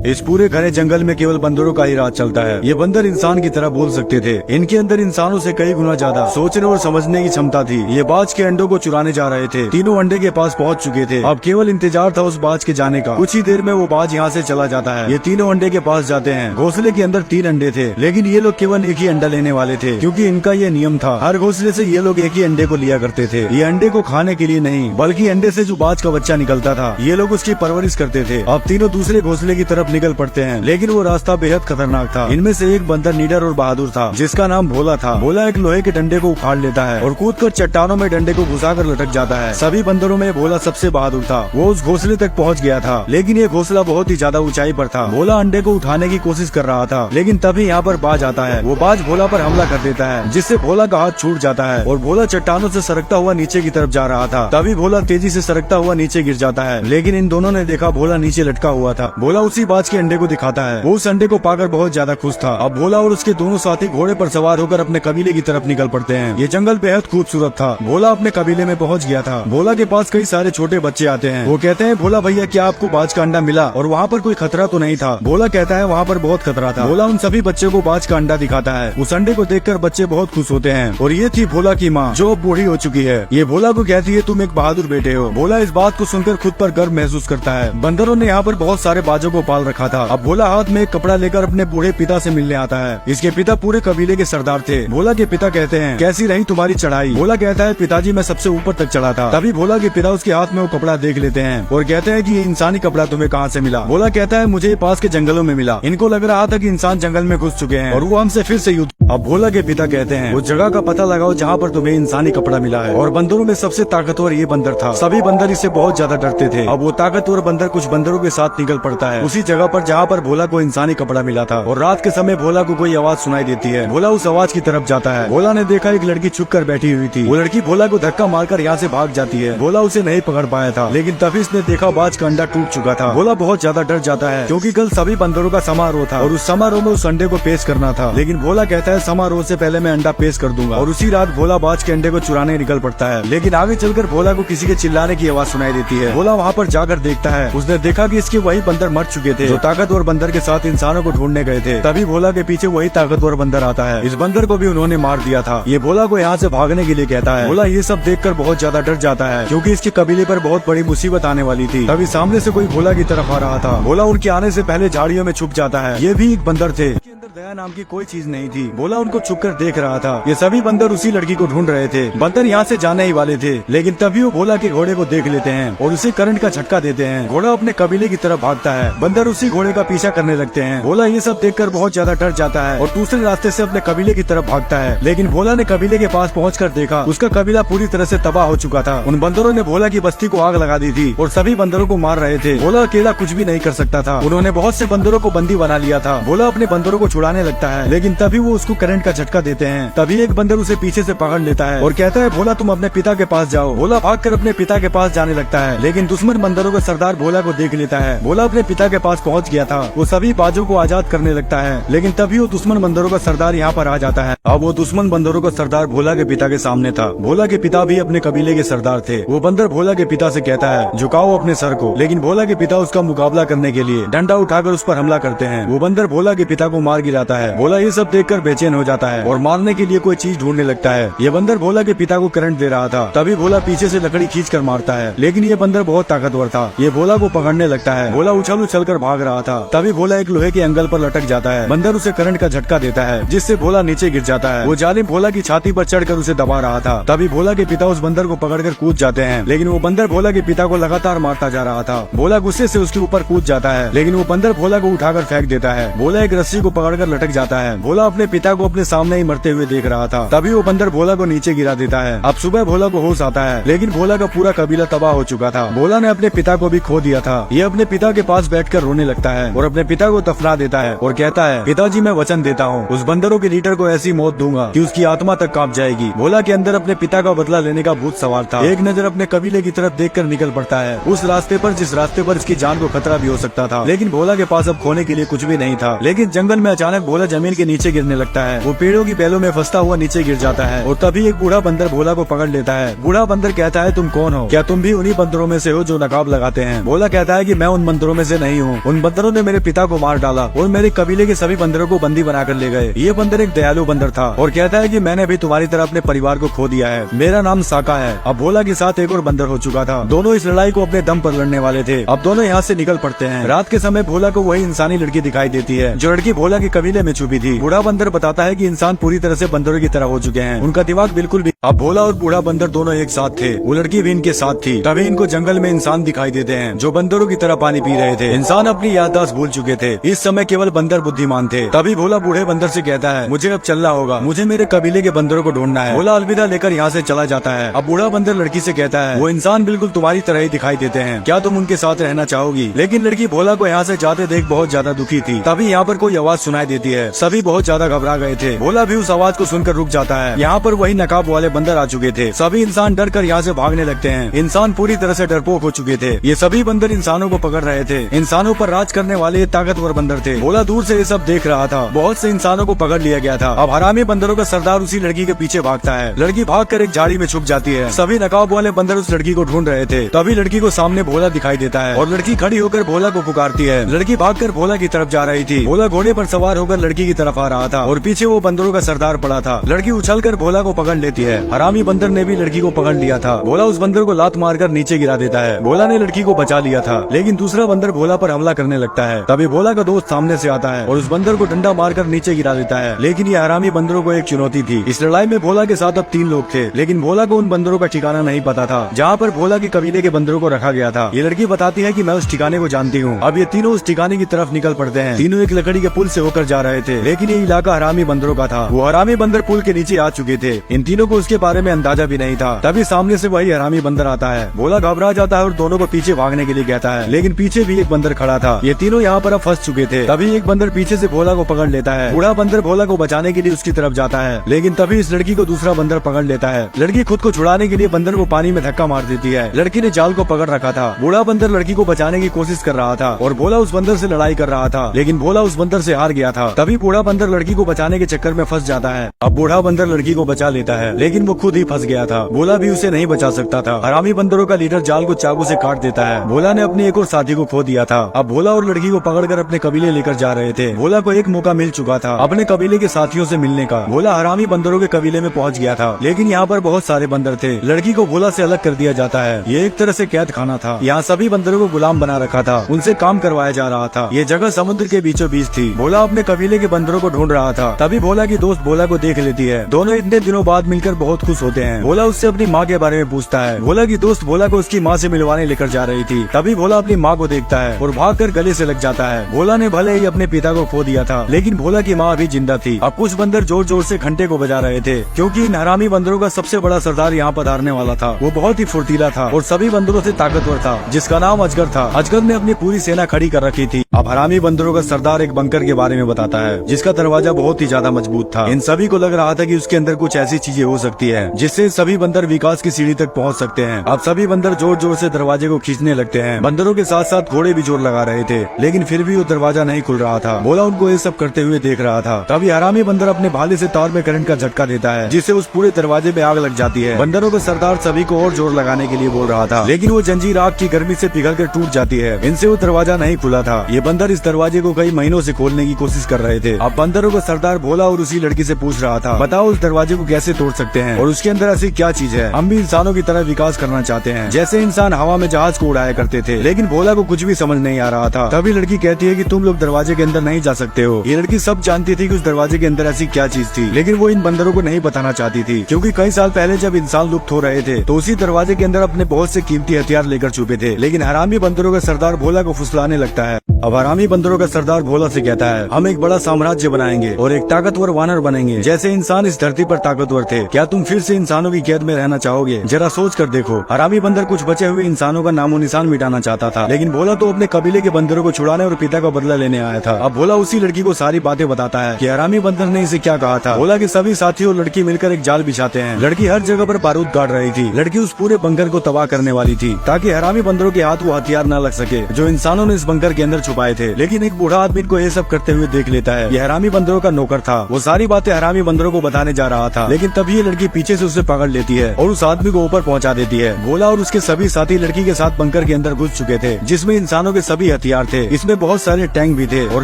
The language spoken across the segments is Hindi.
इस पूरे घने जंगल में केवल बंदरों का ही राज चलता है। ये बंदर इंसान की तरह बोल सकते थे। इनके अंदर इंसानों से कई गुना ज्यादा सोचने और समझने की क्षमता थी। ये बाज के अंडों को चुराने जा रहे थे। तीनों अंडे के पास पहुंच चुके थे। अब केवल इंतजार था उस बाज के जाने का। कुछ ही देर में वो बाज यहाँ से चला जाता है। ये तीनों अंडे के पास जाते हैं। घोंसले के अंदर 3 अंडे थे, लेकिन ये लोग केवल एक ही अंडा लेने वाले थे, क्योंकि इनका ये नियम था। हर घोंसले से ये लोग एक ही अंडे को लिया करते थे। ये अंडे को खाने के लिए नहीं, बल्कि अंडे से जो बाज का बच्चा निकलता था, ये लोग उसकी परवरिश करते थे। अब तीनों दूसरे घोंसले की तरफ निकल पड़ते हैं, लेकिन वो रास्ता बेहद खतरनाक था। इनमें से एक बंदर निडर और बहादुर था, जिसका नाम भोला था। भोला एक लोहे के डंडे को उखाड़ लेता है और कूदकर चट्टानों में डंडे को घुसाकर लटक जाता है। सभी बंदरों में भोला सबसे बहादुर था। वो उस घोंसले तक पहुंच गया था, लेकिन ये घोंसला बहुत ही ज्यादा ऊंचाई पर था। भोला अंडे को उठाने की कोशिश कर रहा था, लेकिन तभी यहाँ पर बाज आता है। वो बाज भोला पर हमला कर देता है, जिससे भोला का हाथ छूट जाता है और भोला चट्टानों से सरकता हुआ नीचे की तरफ जा रहा था। तभी भोला तेजी से सरकता हुआ नीचे गिर जाता है, लेकिन इन दोनों ने देखा भोला नीचे लटका हुआ था। भोला उसी बाज के अंडे को दिखाता है। वो उस अंडे को पाकर बहुत ज्यादा खुश था। अब भोला और उसके दोनों साथी घोड़े पर सवार होकर अपने कबीले की तरफ निकल पड़ते हैं। ये जंगल बेहद खूबसूरत था। भोला अपने कबीले में पहुंच गया था। भोला के पास कई सारे छोटे बच्चे आते हैं। वो कहते हैं, भोला भैया, क्या आपको बाज का अंडा मिला और वहाँ पर कोई खतरा तो नहीं था? भोला कहता है, वहाँ पर बहुत खतरा था। भोला उन सभी बच्चों को बाज का अंडा दिखाता है। उस अंडे को देखकर बच्चे बहुत खुश होते हैं। और ये थी भोला की माँ, जो अब बूढ़ी हो चुकी है। ये भोला को कहती है, तुम एक बहादुर बेटे हो। भोला इस बात को सुनकर खुद पर गर्व महसूस करता है। बंदरों ने यहाँ पर बहुत सारे बाजों को पाल रखा था। अब भोला हाथ में एक कपड़ा लेकर अपने बूढ़े पिता से मिलने आता है। इसके पिता पूरे कबीले के सरदार थे। भोला के पिता कहते हैं, कैसी रही तुम्हारी चढ़ाई? भोला कहता है, पिताजी मैं सबसे ऊपर तक चढ़ा था। तभी भोला के पिता उसके हाथ में वो कपड़ा देख लेते हैं और कहते हैं कि ये इंसानी कपड़ा तुम्हें कहाँ से मिला? भोला कहता है, मुझे पास के जंगलों में मिला। इनको लग रहा था कि इंसान जंगल में घुस चुके हैं और वो हमसे फिर से युद्ध। अब भोला के पिता कहते हैं, उस जगह का पता लगाओ जहाँ पर तुम्हें इंसानी कपड़ा मिला है। और बंदरों में सबसे ताकतवर ये बंदर था। सभी बंदर इससे बहुत ज्यादा डरते थे। अब वो ताकतवर बंदर कुछ बंदरों के साथ निकल पड़ता है उसी जगह पर जहाँ पर भोला को इंसानी कपड़ा मिला था। और रात के समय भोला को कोई आवाज सुनाई देती है। भोला उस आवाज की तरफ जाता है। भोला ने देखा एक लड़की छुप कर बैठी हुई थी। वो लड़की भोला को धक्का मारकर यहाँ से भाग जाती है। भोला उसे नहीं पकड़ पाया था, लेकिन तभी इसने देखा बाज का अंडा टूट चुका था। भोला बहुत ज्यादा डर जाता है, क्योंकि कल सभी बंदरों का समारोह था और उस समारोह में उस अंडे को पेश करना था। लेकिन भोला कहता है, समारोह से पहले मैं अंडा पेश कर दूंगा। और उसी रात भोला बाज के अंडे को चुराने निकल पड़ता है। लेकिन आगे चलकर भोला को किसी के चिल्लाने की आवाज सुनाई देती है। भोला वहाँ पर जाकर देखता है। उसने देखा कि इसके वही बंदर मर चुके थे, जो ताकतवर बंदर के साथ इंसानों को ढूंढने गए थे। तभी भोला के पीछे वही ताकतवर बंदर आता है। इस बंदर को भी उन्होंने मार दिया था। ये भोला को यहाँ से भागने के लिए कहता है। भोला ये सब देखकर बहुत ज्यादा डर जाता है, क्योंकि इसके कबीले पर बहुत बड़ी मुसीबत आने वाली थी। तभी सामने से कोई भोला की तरफ आ रहा था। भोला उनके आने से पहले झाड़ियों में छुप जाता है। ये भी एक बंदर थे। दया नाम की कोई चीज नहीं थी। भोला उनको छुपकर देख रहा था। ये सभी बंदर उसी लड़की को ढूंढ रहे थे। बंदर यहाँ से जाने ही वाले थे, लेकिन तभी वो भोला के घोड़े को देख लेते हैं और उसे करंट का झटका देते हैं। घोड़ा अपने कबीले की तरफ भागता है। बंदर उसी घोड़े का पीछा करने लगते हैं। भोला ये सब देखकर बहुत ज्यादा डर जाता है और दूसरे रास्ते से अपने कबीले की तरफ भागता है। लेकिन भोला ने कबीले के पास पहुंचकर देखा, उसका कबीला पूरी तरह से तबाह हो चुका था। उन बंदरों ने भोला की बस्ती को आग लगा दी थी और सभी बंदरों को मार रहे थे। भोला अकेला कुछ भी नहीं कर सकता था। उन्होंने बहुत से बंदरों को बंदी बना लिया था। भोला अपने बंदरों को छुड़ाने लगता है, लेकिन तभी वो उसको करंट का झटका देते हैं। तभी एक बंदर उसे पीछे से पकड़ लेता है और कहता है, भोला तुम अपने पिता के पास जाओ। भोला भागकर अपने पिता के पास जाने लगता है, लेकिन दुश्मन बंदरों का सरदार भोला को देख लेता है। भोला अपने पिता के पास पहुंच गया था। वो सभी बाजों को आजाद करने लगता है, लेकिन तभी वो दुश्मन बंदरों का सरदार यहाँ पर आ जाता है। अब वो दुश्मन बंदरों का सरदार भोला के पिता के सामने था। भोला के पिता भी अपने कबीले के सरदार थे। वो बंदर भोला के पिता से कहता है, झुकाओ अपने सर को। लेकिन भोला के पिता उसका मुकाबला करने के लिए डंडा उठाकर उस पर हमला करते हैं। वो बंदर भोला के पिता को मार गिराता है। भोला ये सब देखकर बेचैन हो जाता है और मारने के लिए कोई चीज ढूंढने लगता है। ये बंदर भोला के पिता को करंट दे रहा था। तभी भोला पीछे से लकड़ी खींचकर मारता है, लेकिन ये बंदर बहुत ताकतवर था। ये भोला को पकड़ने लगता है। भोला उछल उछल कर भाग रहा था। तभी भोला एक लोहे के एंगल पर लटक जाता है। बंदर उसे करंट का झटका देता है, जिससे भोला नीचे गिर जाता है। वो जालिम भोला की छाती पर चढ़कर उसे दबा रहा था। तभी भोला के पिता उस बंदर को पकड़कर कूद जाते हैं, लेकिन वो बंदर भोला के पिता को लगातार मारता जा रहा था। भोला गुस्से से उसके ऊपर कूद जाता है, लेकिन वो बंदर भोला को उठाकर फेंक देता है। भोला एक रस्सी को पकड़कर लटक जाता है। भोला अपने पिता को अपने सामने ही मरते हुए देख रहा था। तभी वो बंदर भोला को नीचे गिरा देता है। अब सुबह भोला को होश आता है, लेकिन भोला का पूरा कबीला तबाह हो चुका था। भोला ने अपने पिता को भी खो दिया था। ये अपने पिता के पास बैठकर रोने लगता है और अपने पिता को दफना देता है और कहता है, पिताजी मैं वचन देता हूँ, उस बंदरों के लीडर को ऐसी मौत दूंगा कि उसकी आत्मा तक कांप जाएगी। भोला के अंदर अपने पिता का बदला लेने का भूत सवार था। एक नजर अपने कबीले की तरफ देखकर निकल पड़ता है, उस रास्ते पर जिस रास्ते पर इसकी जान को खतरा भी हो सकता था। लेकिन भोला के पास अब खोने के लिए कुछ भी नहीं था। लेकिन जंगल में अचानक अचानक भोला जमीन के नीचे गिरने लगता है। वो पेड़ों की बेलों में फंसता हुआ नीचे गिर जाता है और तभी एक बूढ़ा बंदर भोला को पकड़ लेता है। बूढ़ा बंदर कहता है, तुम कौन हो? क्या तुम भी उन्हीं बंदरों में से हो जो नकाब लगाते हैं? भोला कहता है कि मैं उन बंदरों में से नहीं हूँ। उन बंदरों ने मेरे पिता को मार डाला और मेरे कबीले के सभी बंदरों को बंदी बनाकर ले गए। ये बंदर एक दयालु बंदर था और कहता है कि मैंने भी तुम्हारी तरह अपने परिवार को खो दिया है। मेरा नाम साका है। अब भोला के साथ एक और बंदर हो चुका था। दोनों इस लड़ाई को अपने दम पर लड़ने वाले थे। अब दोनों यहाँ से निकल पड़ते हैं। रात के समय भोला को वही इंसानी लड़की दिखाई देती है जो लड़की भोला के कबीले में छुपी थी। बूढ़ा बंदर बताता है कि इंसान पूरी तरह से बंदरों की तरह हो चुके हैं। उनका दिमाग बिल्कुल भी। अब भोला और बूढ़ा बंदर दोनों एक साथ थे। वो लड़की भी इनके साथ थी। तभी इनको जंगल में इंसान दिखाई देते हैं जो बंदरों की तरह पानी पी रहे थे। इंसान अपनी याददाश्त भूल चुके थे। इस समय केवल बंदर बुद्धिमान थे। तभी भोला बूढ़े बंदर से कहता है, मुझे अब चलना होगा। मुझे मेरे कबीले के बंदरों को ढूंढना है। भोला अलविदा लेकर यहाँ से चला जाता है। अब बूढ़ा बंदर लड़की से कहता है, वो इंसान बिल्कुल तुम्हारी तरह ही दिखाई देते हैं। क्या तुम उनके साथ रहना चाहोगी? लेकिन लड़की भोला को यहाँ से जाते देख बहुत ज्यादा दुखी थी। तभी यहाँ पर कोई आवाज सुनाई देती है। सभी बहुत ज्यादा घबरा गए थे। भोला भी उस आवाज को सुनकर रुक जाता है। यहाँ पर वही नकाब वाले बंदर आ चुके थे। सभी इंसान डर कर यहाँ से भागने लगते हैं। इंसान पूरी तरह से डरपोक हो चुके थे। ये सभी बंदर इंसानों को पकड़ रहे थे। इंसानों पर राज करने वाले ये ताकतवर बंदर थे। भोला दूर से ये सब देख रहा था। बहुत से इंसानों को पकड़ लिया गया था। अब हरामी बंदरों का सरदार उसी लड़की के पीछे भागता है। लड़की भागकर एक झाड़ी में छुप जाती है। सभी नकाब वाले बंदर उस लड़की को ढूंढ रहे थे। तभी लड़की को सामने भोला दिखाई देता है और लड़की खड़ी होकर भोला को पुकारती है। लड़की भागकर भोला की तरफ जा रही थी। भोला घोड़े पर सवार होकर लड़की की तरफ आ रहा था और पीछे वो बंदरों का सरदार पड़ा था। लड़की उछलकर भोला को पकड़ लेती है। हरामी बंदर ने भी लड़की को पकड़ लिया था। भोला उस बंदर को लात मारकर नीचे गिरा देता है। भोला ने लड़की को बचा लिया था लेकिन दूसरा बंदर भोला पर हमला करने लगता है। तभी भोला का दोस्त सामने से आता है और उस बंदर को डंडा मारकर नीचे गिरा देता है। लेकिन ये हरामी बंदरों को एक चुनौती थी। इस लड़ाई में भोला के साथ अब 3 लोग थे लेकिन भोला को उन बंदरों का ठिकाना नहीं पता था जहाँ पर भोला के कबीले के बंदरों को रखा गया था। ये लड़की बताती है कि मैं उस ठिकाने को जानती हूँ। अब ये तीनों उस ठिकाने की तरफ निकल पड़ते हैं। तीनों एक लकड़ी के पुल से होकर जा रहे थे लेकिन ये इलाका हरामी बंदरों का था। वो हरामी बंदर पुल के नीचे आ चुके थे। इन तीनों को उसके बारे में अंदाजा भी नहीं था। तभी सामने से वही हरामी बंदर आता है। भोला घबरा जाता है और दोनों को पीछे भागने के लिए कहता है लेकिन पीछे भी एक बंदर खड़ा था। ये तीनों यहाँ पर अब फंस चुके थे। तभी एक बंदर पीछे से भोला को पकड़ लेता है। बूढ़ा बंदर भोला को बचाने के लिए उसकी तरफ जाता है लेकिन तभी इस लड़की को दूसरा बंदर पकड़ लेता है। लड़की खुद को छुड़ाने के लिए बंदर को पानी में धक्का मार देती है। लड़की ने जाल को पकड़ रखा था। बूढ़ा बंदर लड़की को बचाने की कोशिश कर रहा था और भोला उस बंदर से लड़ाई कर रहा था लेकिन भोला उस बंदर से हार गया था। तभी बूढ़ा बंदर लड़की को बचाने के चक्कर में फंस जाता है। अब बूढ़ा बंदर लड़की को बचा लेता है लेकिन वो खुद ही फंस गया था। भोला भी उसे नहीं बचा सकता था। हरामी बंदरों का लीडर जाल को चाकू से काट देता है। भोला ने अपने एक और साथी को खो दिया था। अब भोला और लड़की को पकड़कर अपने कबीले लेकर जा रहे थे। भोला को एक मौका मिल चुका था अपने कबीले के साथियों से मिलने का। भोला हरामी बंदरों के कबीले में पहुंच गया था लेकिन यहाँ पर बहुत सारे बंदर थे। लड़की को भोला से अलग कर दिया जाता है। ये एक तरह से कैद खाना था। यहाँ सभी बंदरों को गुलाम बना रखा था। उनसे काम करवाया जा रहा था। ये जगह समुद्र के बीचों बीच थी। भोला अपने कबीले के बंदरों को ढूंढ रहा था। तभी भोला की दोस्त भोला को देख लेती है। दोनों इतने दिनों बाद मिलकर बहुत खुश होते हैं। भोला उससे अपनी माँ के बारे में पूछता है। भोला की दोस्त भोला को उसकी माँ से मिलवाने लेकर जा रही थी। तभी भोला अपनी माँ को देखता है और भागकर गले से लग जाता है। भोला ने भले ही अपने पिता को खो दिया था लेकिन भोला की माँ अभी जिंदा थी। अब कुछ बंदर जोर जोर से घंटे को बजा रहे थे क्योंकि इन हरामी बंदरों का सबसे बड़ा सरदार यहाँ पधारने वाला था। वो बहुत ही फुर्तीला था और सभी बंदरों से ताकतवर था जिसका नाम अजगर था। अजगर ने अपनी पूरी सेना खड़ी कर रखी थी। अब हरामी बंदरों का सरदार एक बंकर के बारे में बताता है जिसका दरवाजा बहुत ही ज्यादा मजबूत था। इन सभी को लग रहा था कि उसके अंदर कुछ ऐसी चीजें हो सकती है जिससे सभी बंदर विकास की सीढ़ी तक पहुंच सकते हैं। अब सभी बंदर जोर जोर से दरवाजे को खींचने लगते हैं। बंदरों के साथ साथ घोड़े भी जोर लगा रहे थे लेकिन फिर भी वो दरवाजा नहीं खुल रहा था। भोला उनको ये सब करते हुए देख रहा था। तभी हरामी बंदर अपने भाले से तार में करंट का झटका देता है जिससे उस पूरे दरवाजे में आग लग जाती है। बंदरों का सरदार सभी को और जोर लगाने के लिए बोल रहा था लेकिन वो जंजीर आग की गर्मी से पिघल कर टूट जाती है। इनसे वो दरवाजा नहीं खुला था। ये बंदर इस दरवाजे को कई महीनों से खोलने की कोशिश कर रहे थे। अब बंदरों का सरदार भोला और उसी लड़की से पूछ रहा था, बताओ उस दरवाजे को कैसे तोड़ सकते हैं और उसके अंदर ऐसी क्या चीज है। हम भी इंसानों की तरह विकास करना चाहते हैं जैसे इंसान हवा में जहाज को उड़ाया करते थे। लेकिन भोला को कुछ भी समझ नहीं आ रहा था। तभी लड़की कहती है कि तुम लोग दरवाजे के अंदर नहीं जा सकते हो। ये लड़की सब जानती थी कि उस दरवाजे के अंदर ऐसी क्या चीज थी लेकिन वो इन बंदरों को नहीं बताना चाहती थी क्योंकि कई साल पहले जब इंसान लुप्त हो रहे थे तो उसी दरवाजे के अंदर अपने बहुत से कीमती हथियार लेकर छुपे थे। लेकिन हरामी बंदरों का सरदार भोला को फुसलाने लगता है। अब हरामी बंदरों का सरदार भोला से कहता है, हम एक बड़ा साम्राज्य बनाएंगे और एक ताकतवर वानर बनेंगे जैसे इंसान इस धरती पर ताकतवर थे। क्या तुम फिर से इंसानों की कैद में रहना चाहोगे? जरा सोच कर देखो। हरामी बंदर कुछ बचे हुए इंसानों का नामो निशान मिटाना चाहता था लेकिन भोला तो अपने कबीले के बंदरों को छुड़ाने और पिता का बदला लेने आया था। अब भोला उसी लड़की को सारी बातें बताता है कि हरामी बंदर ने इसे क्या कहा था। भोला के सभी साथी और लड़की मिलकर एक जाल बिछाते हैं। लड़की हर जगह पर बारूद गाड़ रही थी। लड़की उस पूरे बंकर को तबाह करने वाली थी ताकि हरामी बंदरों के हाथ वो हथियार न लग सके जो इंसानों ने इस बंकर के अंदर छुपाए थे, लेकिन एक बूढ़ा आदमी इनको ये सब करते हुए देख लेता है। यह हरामी बंदरों का नौकर था। वो सारी बातें हरामी बंदरों को बताने जा रहा था, लेकिन तभी ये लड़की पीछे से उसे पकड़ लेती है और उस आदमी को ऊपर पहुंचा देती है। भोला और उसके सभी साथी लड़की के साथ बंकर के अंदर घुस चुके थे, जिसमें इंसानों के सभी हथियार थे। इसमें बहुत सारे टैंक भी थे और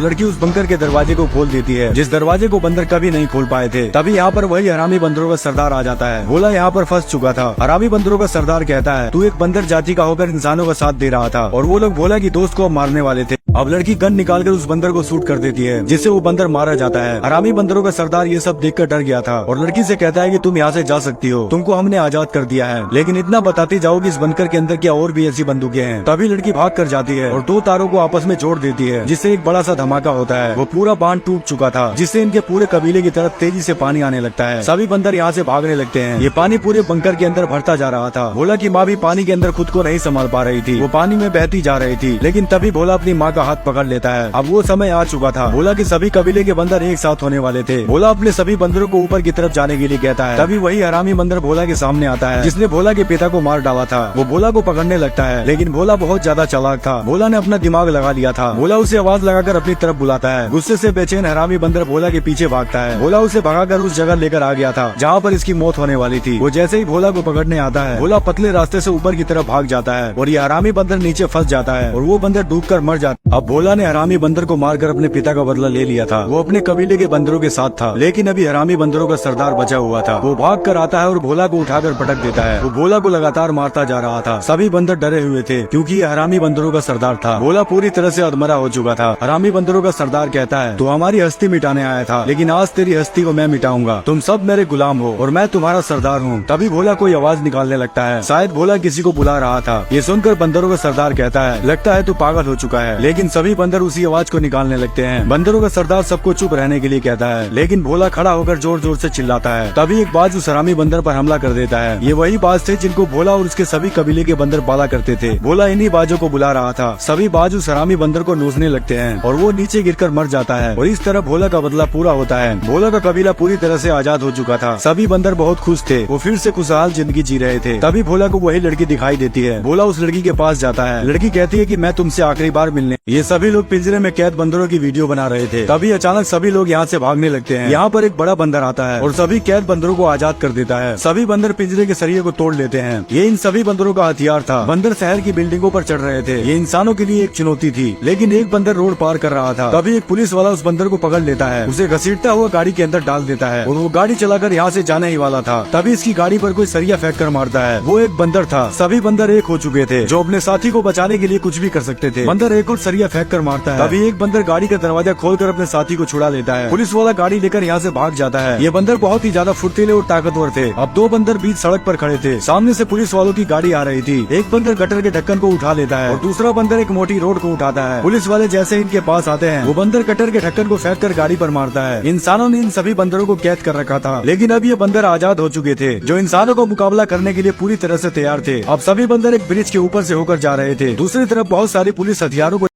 लड़की उस बंकर के दरवाजे को खोल देती है, जिस दरवाजे को बंदर कभी नहीं खोल पाए थे। तभी यहाँ पर वही हरामी बंदरों का सरदार आ जाता है। भोला यहाँ पर फंस चुका था। हरामी बंदरों का सरदार कहता है, तू एक बंदर जाति का होकर इंसानों का साथ दे रहा था और वो लोग भोला की दोस्त को मारने वाले थे। अब लड़की गन निकालकर उस बंदर को शूट कर देती है, जिससे वो बंदर मारा जाता है। हरामी बंदरों का सरदार ये सब देखकर डर गया था और लड़की से कहता है कि तुम यहाँ से जा सकती हो, तुमको हमने आजाद कर दिया है, लेकिन इतना बताती जाओ कि इस बंकर के अंदर क्या और भी ऐसी बंदूकें हैं। तभी लड़की भाग कर जाती है और दो तारों को आपस में जोड़ देती है, जिससे एक बड़ा सा धमाका होता है। वो पूरा बांध टूट चुका था, जिससे इनके पूरे कबीले की तरफ तेजी से पानी आने लगता है। सभी बंदर यहाँ से भागने लगते हैं। ये पानी पूरे बंकर के अंदर भरता जा रहा था। भोला की माँ भी पानी के अंदर खुद को नहीं संभाल पा रही थी, वो पानी में बहती जा रही थी, लेकिन तभी भोला अपनी माँ का हाथ पकड़ लेता है। अब वो समय आ चुका था। भोला के सभी कबीले के बंदर एक साथ होने वाले थे। भोला अपने सभी बंदरों को ऊपर की तरफ जाने के लिए कहता है। तभी वही हरामी बंदर भोला के सामने आता है, जिसने भोला के पिता को मार डाला था। वो भोला को पकड़ने लगता है, लेकिन भोला बहुत ज्यादा चालाक था। भोला ने अपना दिमाग लगा लिया था। भोला उसे आवाज लगाकर अपनी तरफ बुलाता है। गुस्से से बेचैन हरामी बंदर भोला के पीछे भागता है। भोला उसे भगाकर उस जगह लेकर आ गया था जहाँ पर इसकी मौत होने वाली थी। वो जैसे ही भोला को पकड़ने आता है, भोला पतले रास्ते से ऊपर की तरफ भाग जाता है और ये हरामी बंदर नीचे फंस जाता है और वो बंदर डूबकर मर जाता है। अब भोला ने हरामी बंदर को मारकर अपने पिता का बदला ले लिया था। वो अपने कबीले के बंदरों के साथ था, लेकिन अभी हरामी बंदरों का सरदार बचा हुआ था। वो भाग कर आता है और भोला को उठाकर पटक देता है। वो भोला को लगातार मारता जा रहा था। सभी बंदर डरे हुए थे, क्योंकि ये हरामी बंदरों का सरदार था। भोला पूरी तरह से अधमरा हो चुका था। हरामी बंदरों का सरदार कहता है, तू हमारी हस्ती मिटाने आया था, लेकिन आज तेरी हस्ती को मैं मिटाऊंगा। तुम सब मेरे गुलाम हो और मैं तुम्हारा सरदार हूँ। तभी भोला कोई आवाज निकालने लगता है। शायद भोला किसी को बुला रहा था। ये सुनकर बंदरों का सरदार कहता है, लगता है तू पागल हो चुका है। लेकिन सभी बंदर उसी आवाज को निकालने लगते हैं। बंदरों का सरदार सबको चुप रहने के लिए कहता है, लेकिन भोला खड़ा होकर जोर जोर से चिल्लाता है। तभी एक बाज उस हरामी बंदर पर हमला कर देता है। ये वही बाज थे जिनको भोला और उसके सभी कबीले के बंदर पाला करते थे। भोला इन्हीं बाजों को बुला रहा था। सभी बाज उस हरामी बंदर को नोचने लगते हैं और वो नीचे गिरकर मर जाता है और इस तरह भोला का बदला पूरा होता है। भोला का कबीला पूरी तरह से आजाद हो चुका था। सभी बंदर बहुत खुश थे। वो फिर से खुशहाल जिंदगी जी रहे थे। तभी भोला को वही लड़की दिखाई देती है। भोला उस लड़की के पास जाता है। लड़की कहती है कि मैं तुमसे आखिरी बार मिलने। ये सभी लोग पिंजरे में कैद बंदरों की वीडियो बना रहे थे। तभी अचानक सभी लोग यहाँ से भागने लगते हैं। यहाँ पर एक बड़ा बंदर आता है और सभी कैद बंदरों को आजाद कर देता है। सभी बंदर पिंजरे के सरिये को तोड़ लेते हैं। ये इन सभी बंदरों का हथियार था। बंदर शहर की बिल्डिंगों पर चढ़ रहे थे। ये इंसानों के लिए एक चुनौती थी, लेकिन एक बंदर रोड पार कर रहा था। तभी एक पुलिस वाला उस बंदर को पकड़ लेता है, उसे घसीटता हुआ गाड़ी के अंदर डाल देता है और वो गाड़ी चलाकर यहाँ से जाने ही वाला था। तभी इसकी गाड़ी पर कोई सरिया फेंक कर मारता है। वो एक बंदर था। सभी बंदर एक हो चुके थे, जो अपने साथी को बचाने के लिए कुछ भी कर सकते थे। बंदर एक और सरिया फेंक कर मारता है। तभी एक बंदर गाड़ी का दरवाजा खोलकर अपने साथी को छुड़ा लेता है। पुलिस वाला गाड़ी लेकर यहाँ से भाग जाता है। ये बंदर बहुत ही ज्यादा फुर्तीले और ताकतवर थे। अब दो बंदर बीच सड़क पर खड़े थे। सामने से पुलिस वालों की गाड़ी आ रही थी। एक बंदर गटर के ढक्कन को उठा लेता है और दूसरा बंदर एक मोटी रोड को उठाता है। पुलिस वाले जैसे इनके पास आते हैं, वो बंदर कटर के ढक्कन को फेंक कर गाड़ी पर मारता है। इंसानों ने इन सभी बंदरों को कैद कर रखा था, लेकिन अब ये बंदर आजाद हो चुके थे, जो इंसानों को मुकाबला करने के लिए पूरी तरह से तैयार थे। अब सभी बंदर एक ब्रिज के ऊपर से होकर जा रहे थे। दूसरी तरफ बहुत सारी पुलिस हथियारों को